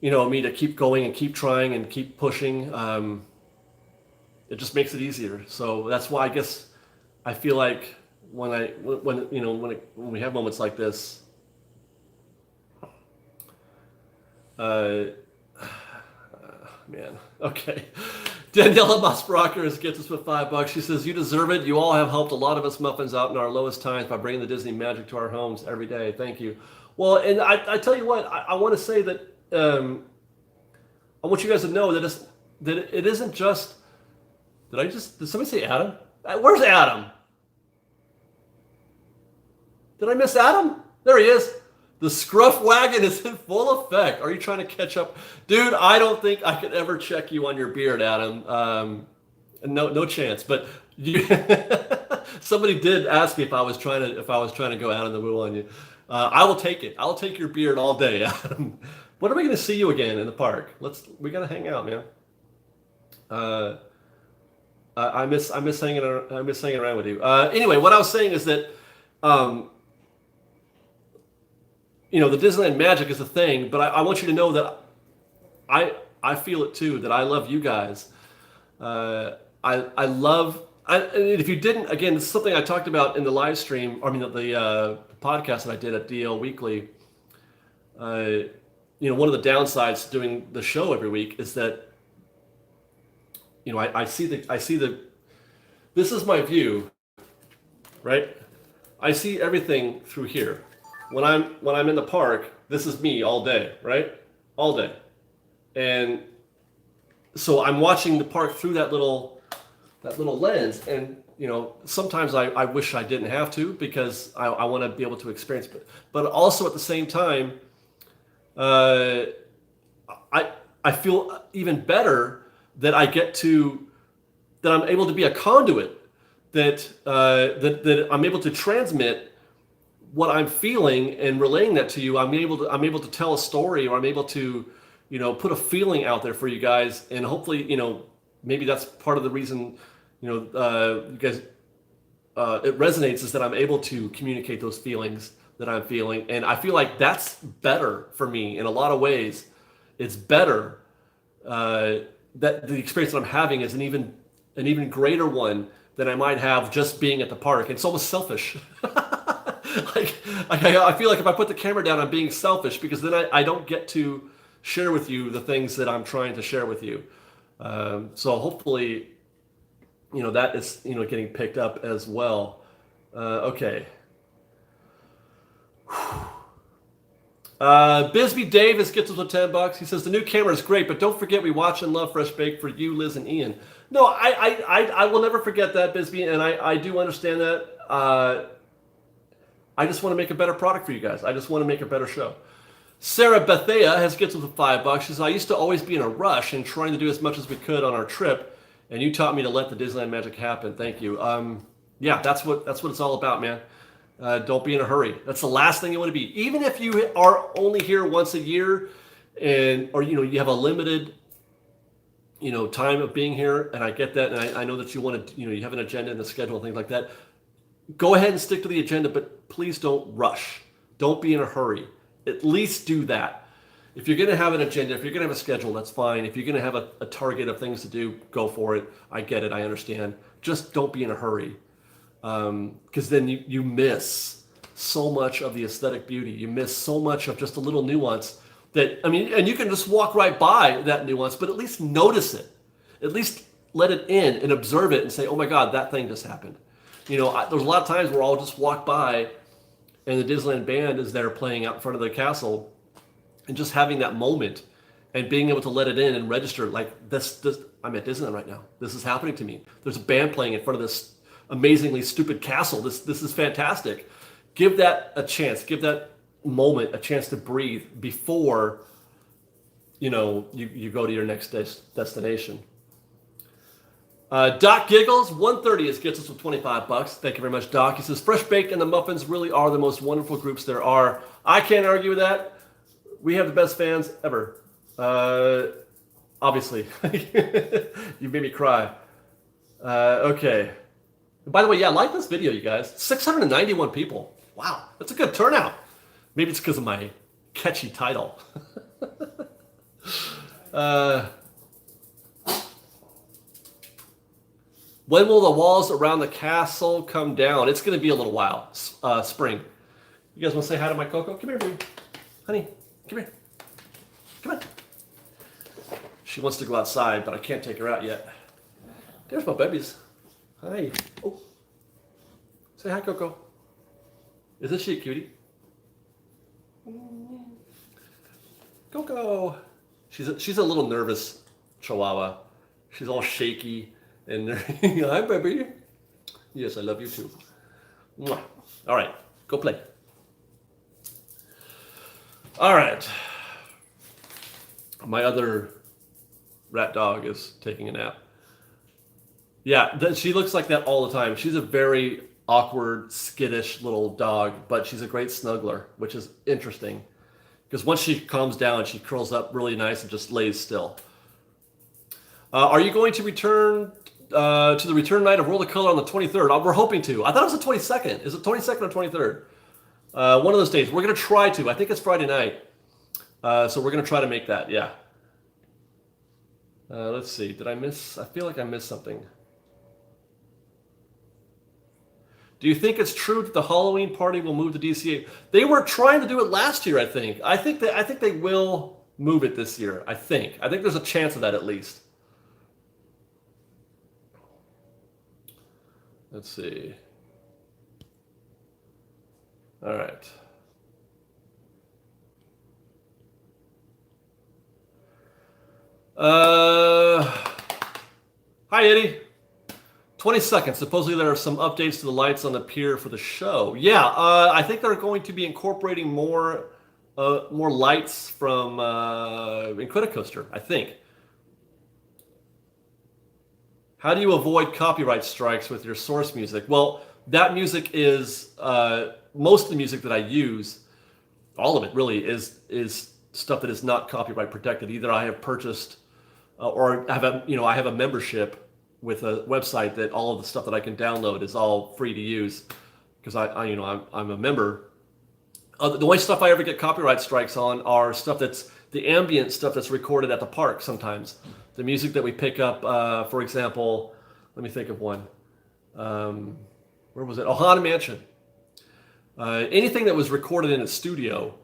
me to keep going and keep trying and keep pushing. It just makes it easier. So that's why I guess I feel like. When we have moments like this, man, okay. Daniela Mosbrocker gets us with $5. She says, "You deserve it. You all have helped a lot of us muffins out in our lowest times by bringing the Disney magic to our homes every day. Thank you." Well, and I tell you what, I want to say that I want you guys to know that it isn't just. Did somebody say Adam? Where's Adam? Did I miss Adam? There he is. The scruff wagon is in full effect. Are you trying to catch up? Dude, I don't think I could ever check you on your beard, Adam. No chance. But you, somebody did ask me if I was trying to go out on the wheel on you. I will take it. I'll take your beard all day, Adam. When are we going to see you again in the park? We got to hang out, man. I miss hanging around with you. Anyway, what I was saying is that the Disneyland magic is a thing, but I want you to know that I feel it too, that I love you guys. And if you didn't, again, this is something I talked about in the live stream, the podcast that I did at DL Weekly. One of the downsides to doing the show every week is that, I see the, this is my view, right? I see everything through here. When I'm in the park, this is me all day, right? All day. And so I'm watching the park through that little lens, and sometimes I wish I didn't have to, because I want to be able to experience it. But also at the same time, I feel even better that I'm able to be a conduit, that I'm able to transmit what I'm feeling and relaying that to you. I'm able to tell a story, or I'm able to, put a feeling out there for you guys, and hopefully, maybe that's part of the reason, you guys, it resonates, is that I'm able to communicate those feelings that I'm feeling, and I feel like that's better for me in a lot of ways. It's better that the experience that I'm having is an even greater one than I might have just being at the park. It's almost selfish. I feel like if I put the camera down, I'm being selfish, because then I don't get to share with you the things that I'm trying to share with you. So hopefully, that is, getting picked up as well. Okay. Bisbee Davis gets us with $10. He says the new camera is great, but don't forget we watch and love Fresh Baked for you, Liz, and Ian. No, I will never forget that, Bisbee, and I do understand that. I just want to make a better product for you guys. I just want to make a better show. Sarah Bethea gets us with $5. She says, I used to always be in a rush and trying to do as much as we could on our trip, and you taught me to let the Disneyland magic happen. Thank you. Yeah, that's what it's all about, man. Don't be in a hurry. That's the last thing you want to be. Even if you are only here once a year, or you have a limited time of being here, and I get that, and I know that you want to, you have an agenda and a schedule and things like that. Go ahead and stick to the agenda, but please don't rush. Don't be in a hurry. At least do that. If you're going to have an agenda, if you're going to have a schedule, that's fine. If you're going to have a target of things to do, go for it. I get it. I understand. Just don't be in a hurry, because then you miss so much of the aesthetic beauty. You miss so much of just a little nuance and you can just walk right by that nuance, but at least notice it. At least let it in and observe it and say, oh my God, that thing just happened. There's a lot of times where I'll just walk by and the Disneyland band is there playing out in front of the castle, and just having that moment and being able to let it in and register, like this I'm at Disneyland right now. This is happening to me. There's a band playing in front of this amazingly stupid castle. This is fantastic. Give that a chance. Give that moment a chance to breathe before you go to your next destination. Doc Giggles, 130 gets us with $25. Thank you very much, Doc. He says, Fresh Baked and the Muffins really are the most wonderful groups there are. I can't argue with that. We have the best fans ever. Obviously. You made me cry. Okay. By the way, yeah, like this video, you guys. 691 people. Wow, that's a good turnout. Maybe it's because of my catchy title. When will the walls around the castle come down? It's going to be a little while. Spring. You guys want to say hi to my Coco? Come here, baby. Honey, come here. Come on. She wants to go outside, but I can't take her out yet. There's my babies. Hi. Oh. Say hi, Coco. Isn't she a cutie? Coco. She's a little nervous chihuahua. She's all shaky. And hi, baby. Yes, I love you too. Mwah. All right, go play. All right. My other rat dog is taking a nap. Yeah, she looks like that all the time. She's a very awkward, skittish little dog, but she's a great snuggler, which is interesting. Because once she calms down, she curls up really nice and just lays still. Are you going to return to the return night of World of Color on the 23rd? We're hoping to. I thought it was the 22nd. Is it 22nd or 23rd? One of those days. We're going to try to. I think it's Friday night. So we're going to try to make that, yeah. Let's see. Did I miss? I feel like I missed something. Do you think it's true that the Halloween party will move to DCA? They were trying to do it last year, I think. I think they will move it this year. I think there's a chance of that at least. Let's see. All right. Hi, Eddie. 20 seconds. Supposedly there are some updates to the lights on the pier for the show. Yeah, I think they're going to be incorporating more lights from Incredicoaster, I think. How do you avoid copyright strikes with your source music? Well, that music is, most of the music that I use, all of it really, is stuff that is not copyright protected. Either I have purchased or I have a membership with a website that all of the stuff that I can download is all free to use because I'm a member. The only stuff I ever get copyright strikes on are stuff that's the ambient stuff that's recorded at the park sometimes. The music that we pick up, for example, let me think of one. Where was it? Oh, Haunted Mansion. Anything that was recorded in a studio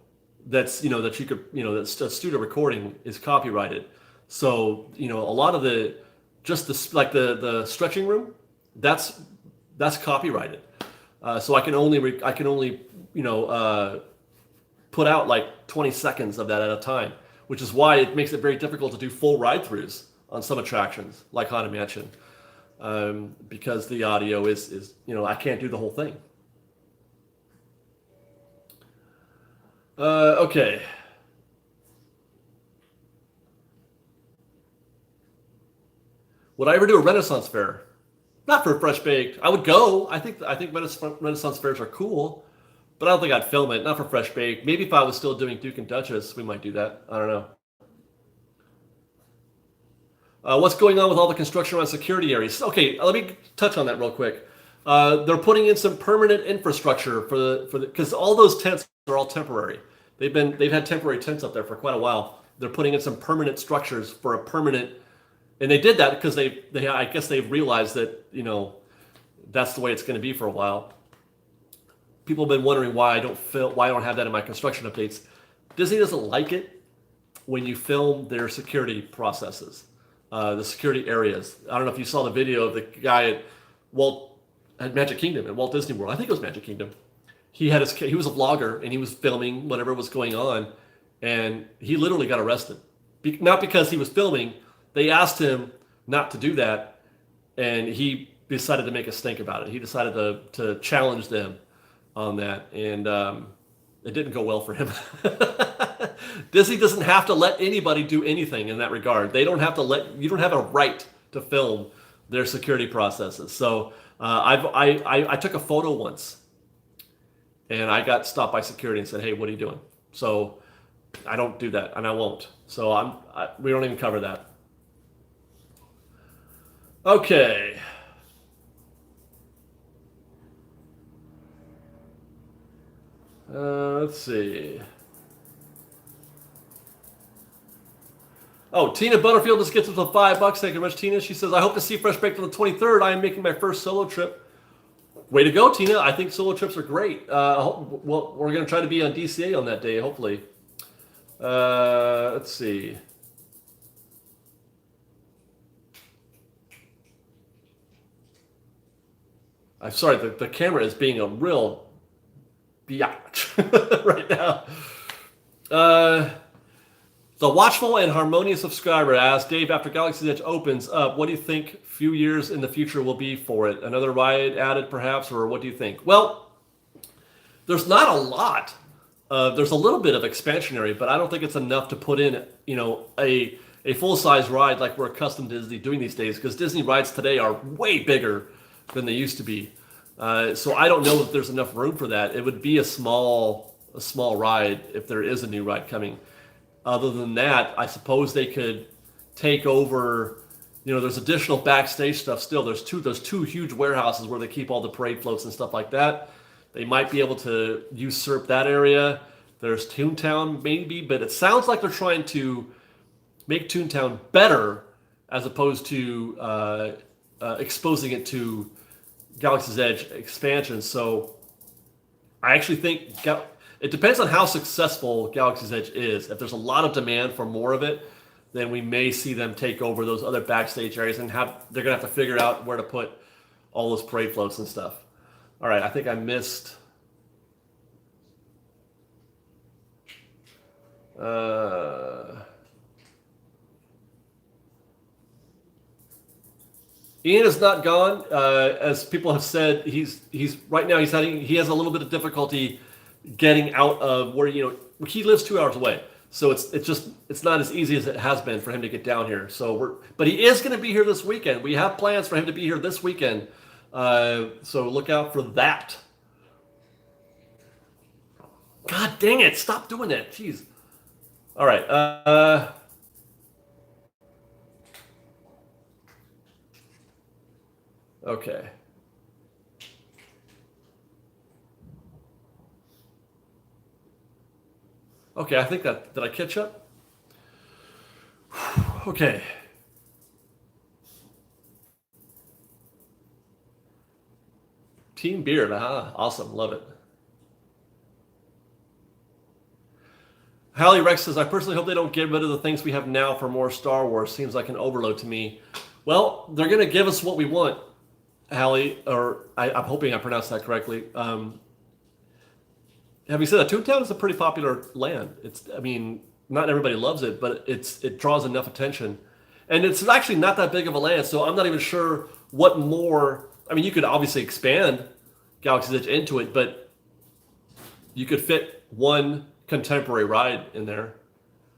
that's, that you could, that's a studio recording is copyrighted. So, a lot of the stretching room, that's copyrighted. So I can only put out like 20 seconds of that at a time, which is why it makes it very difficult to do full ride-throughs on some attractions like Haunted Mansion, because the audio is I can't do the whole thing. Okay. Would I ever do a Renaissance fair? Not for Fresh Baked. I would go. I think Renaissance fairs are cool, but I don't think I'd film it. Not for Fresh Baked. Maybe if I was still doing Duke and Duchess, we might do that. I don't know. What's going on with all the construction around security areas? Okay, let me touch on that real quick. They're putting in some permanent infrastructure because all those tents are all temporary. They've had temporary tents up there for quite a while. They're putting in some permanent structures for a permanent. And they did that because I guess they've realized that, that's the way it's going to be for a while. People have been wondering why I don't have that in my construction updates. Disney doesn't like it when you film their security processes, the security areas. I don't know if you saw the video of the guy at Magic Kingdom, at Walt Disney World. I think it was Magic Kingdom. He was a vlogger and he was filming whatever was going on, and he literally got arrested. Not because he was filming. They asked him not to do that, and he decided to make a stink about it. He decided to challenge them on that, and it didn't go well for him. Disney doesn't have to let anybody do anything in that regard. You don't have a right to film their security processes. So I took a photo once, and I got stopped by security and said, "Hey, what are you doing?" So I don't do that, and I won't. So we don't even cover that. Okay. Let's see. Oh, Tina Butterfield just gets us $5. Thank you very much, Tina. She says, I hope to see Fresh Baked on the 23rd. I am making my first solo trip. Way to go, Tina. I think solo trips are great. Well, we're going to try to be on DCA on that day, hopefully. Let's see. I'm sorry, the camera is being a real biatch right now. The watchful and harmonious subscriber asked, Dave, after Galaxy's Edge opens up, what do you think few years in the future will be for it? Another ride added, perhaps, or what do you think? Well, there's not a lot there's a little bit of expansionary, but I don't think it's enough to put in, a full-size ride like we're accustomed to Disney doing these days. Because Disney rides today are way bigger than they used to be. So I don't know if there's enough room for that. It would be a small ride if there is a new ride coming. Other than that, I suppose they could take over. There's additional backstage stuff still. There's two huge warehouses where they keep all the parade floats and stuff like that. They might be able to usurp that area. There's Toontown maybe, but it sounds like they're trying to make Toontown better as opposed to exposing it to Galaxy's Edge expansion. So I actually think it depends on how successful Galaxy's Edge is. If there's a lot of demand for more of it, then we may see them take over those other backstage areas and they're gonna have to figure out where to put all those parade floats and stuff. All right, I think I missed. Ian is not gone, as people have said. He's right now. He has a little bit of difficulty getting out of where he lives 2 hours away. So it's not as easy as it has been for him to get down here. But he is going to be here this weekend. We have plans for him to be here this weekend. So look out for that. God dang it! Stop doing that. Jeez. All right. Okay. Okay, I think did I catch up? Okay. Team Beard, awesome, love it. Hallie Rex says, I personally hope they don't get rid of the things we have now for more Star Wars. Seems like an overload to me. Well, they're going to give us what we want, Hallie, or I'm hoping I pronounced that correctly. Having said that, Toontown is a pretty popular land. Not everybody loves it, but it draws enough attention. And it's actually not that big of a land, so I'm not even sure what more. You could obviously expand Galaxy's Edge into it, but you could fit one contemporary ride in there,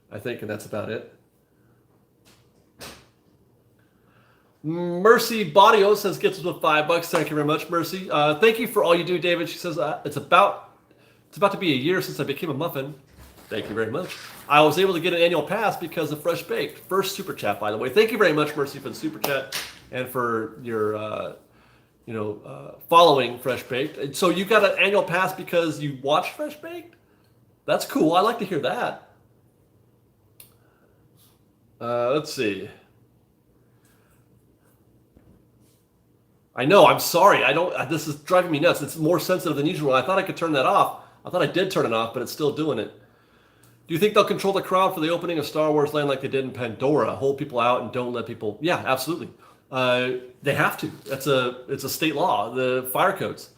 I think, and that's about it. Mercy Bodio says, gets us with $5. Thank you very much, Mercy. Thank you for all you do, David. She says, it's about to be a year since I became a muffin. Thank you very much. I was able to get an annual pass because of Fresh Baked. First super chat, by the way. Thank you very much, Mercy, for the super chat and for your, following Fresh Baked. And so you got an annual pass because you watched Fresh Baked? That's cool. I like to hear that. Let's see. I know. I'm sorry. This is driving me nuts. It's more sensitive than usual. I thought I could turn that off. I thought I did turn it off, but it's still doing it. Do you think they'll control the crowd for the opening of Star Wars Land like they did in Pandora? Hold people out and don't let people... Yeah, absolutely. They have to. It's a state law, the fire codes.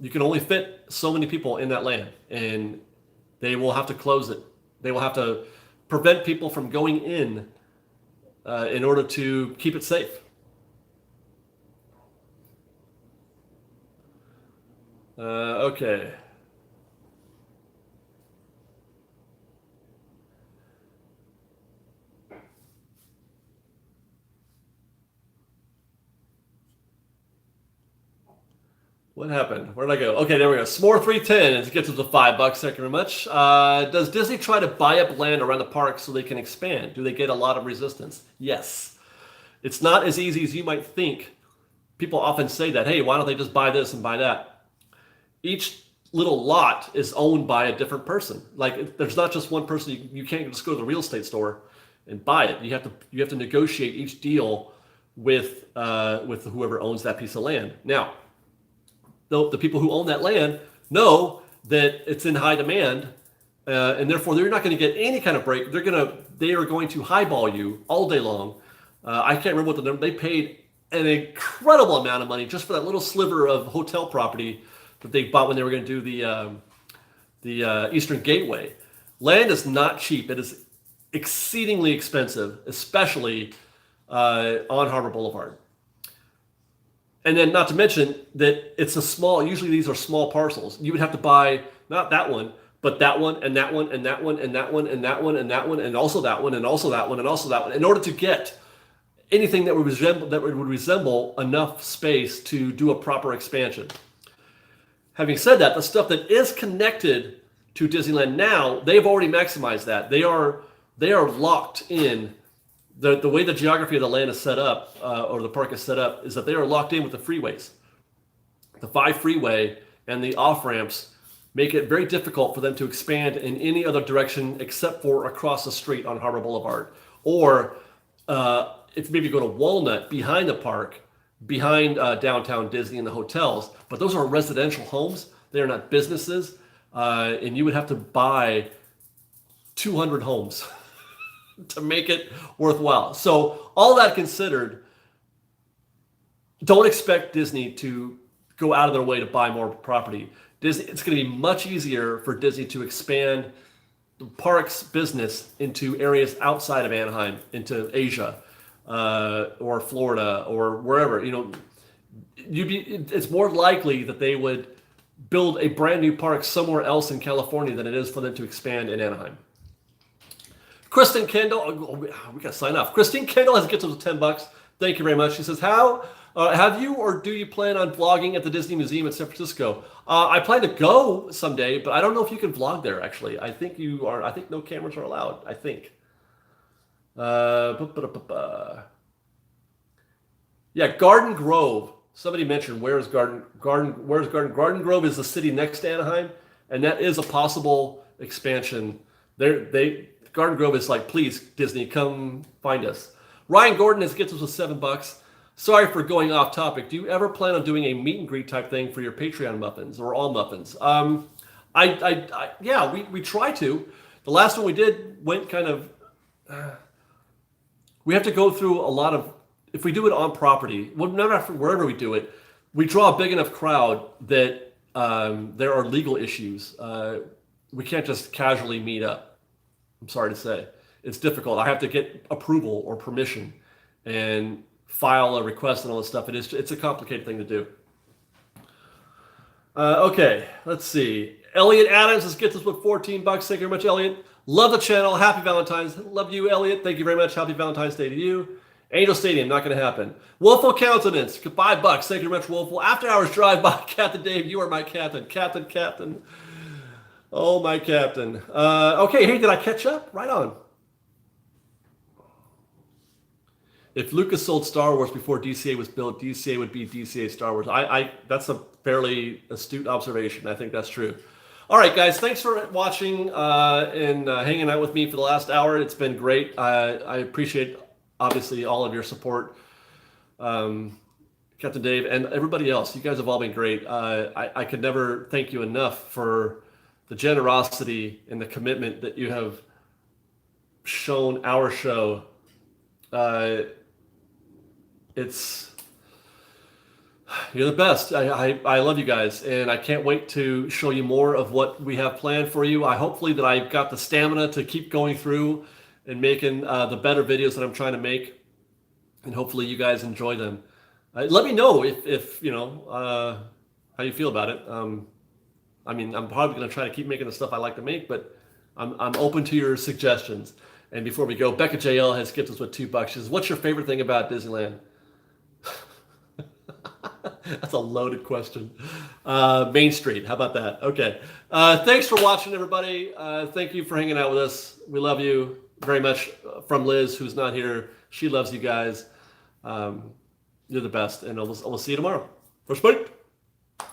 You can only fit so many people in that land, and they will have to close it. They will have to prevent people from going in order to keep it safe. Okay. What happened? Where did I go? Okay, there we go. S'more310. It gets us to $5. Thank you very much. Does Disney try to buy up land around the park so they can expand? Do they get a lot of resistance? Yes. It's not as easy as you might think. People often say that, hey, why don't they just buy this and buy that? Each little lot is owned by a different person. Like, there's not just one person. You can't just go to the real estate store and buy it. You have to negotiate each deal with whoever owns that piece of land. Now, the people who own that land know that it's in high demand, and therefore they're not going to get any kind of break. They are going to highball you all day long. I can't remember what the number. They paid an incredible amount of money just for that little sliver of hotel property that they bought when they were going to do the Eastern Gateway. Land is not cheap. It is exceedingly expensive, especially on Harbor Boulevard. And then not to mention that usually these are small parcels. You would have to buy, not that one, but that one and that one and that one and that one and that one and that one and also that one and also that one and also that one, in order to get anything that would resemble enough space to do a proper expansion. Having said that, the stuff that is connected to Disneyland now, they've already maximized that. They are locked in. The way the geography of the land is set up, or the park is set up, is that they are locked in with the freeways. The 5 freeway and the off-ramps make it very difficult for them to expand in any other direction except for across the street on Harbor Boulevard. Or if maybe you go to Walnut behind the park, behind downtown Disney and the hotels, but those are residential homes. They are not businesses, and you would have to buy 200 homes to make it worthwhile. So all that considered, don't expect Disney to go out of their way to buy more property. Disney, it's going to be much easier for Disney to expand the park's business into areas outside of Anaheim, into Asia, or Florida, or wherever. It's more likely that they would build a brand new park somewhere else in California than it is for them to expand in Anaheim. Kristen Kendall, we got to sign off. Christine Kendall has gifted us $10. Thank you very much. She says, have you or do you plan on vlogging at the Disney Museum in San Francisco? I plan to go someday, but I don't know if you can vlog there, actually. I think no cameras are allowed, I think. Yeah, Garden Grove. Somebody mentioned where's Garden Grove is the city next to Anaheim, and that is a possible expansion. Garden Grove is like, please, Disney, come find us. Ryan Gordon has gets us with $7. Sorry for going off topic. Do you ever plan on doing a meet and greet type thing for your Patreon muffins or all muffins? Yeah, we try to. The last one we did went kind of. We have to go through a lot of. If we do it on property, wherever we do it, we draw a big enough crowd that there are legal issues. We can't just casually meet up. I'm sorry to say. It's difficult. I have to get approval or permission and file a request and all this stuff. It's a complicated thing to do. Okay, let's see. Elliot Adams has gets us with $14. Thank you very much, Elliot. Love the channel. Happy Valentine's. Love you, Elliot. Thank you very much. Happy Valentine's Day to you. Angel Stadium, not going to happen. Willful Countenance, $5. Thank you very much, Willful. After Hours Drive by Captain Dave. You are my captain. Captain. Oh, my captain. Okay, hey, did I catch up? Right on. If Lucas sold Star Wars before DCA was built, DCA would be DCA Star Wars. That's a fairly astute observation. I think that's true. All right, guys, thanks for watching and hanging out with me for the last hour. It's been great. I appreciate, obviously, all of your support. Captain Dave and everybody else. You guys have all been great. I could never thank you enough for the generosity and the commitment that you have shown our show. You're the best. I love you guys, and I can't wait to show you more of what we have planned for you. Hopefully that I've got the stamina to keep going through and making the better videos that I'm trying to make, and hopefully you guys enjoy them. Let me know if you know how you feel about it. I mean, I'm probably going to try to keep making the stuff I like to make, but I'm open to your suggestions. And before we go, Becca JL has gifted us with $2. She says, "What's your favorite thing about Disneyland?" That's a loaded question. Main Street. How about that? Okay. Thanks for watching, everybody. Thank you for hanging out with us. We love you very much. From Liz, who's not here. She loves you guys. You're the best. And we'll see you tomorrow. Fresh Baked.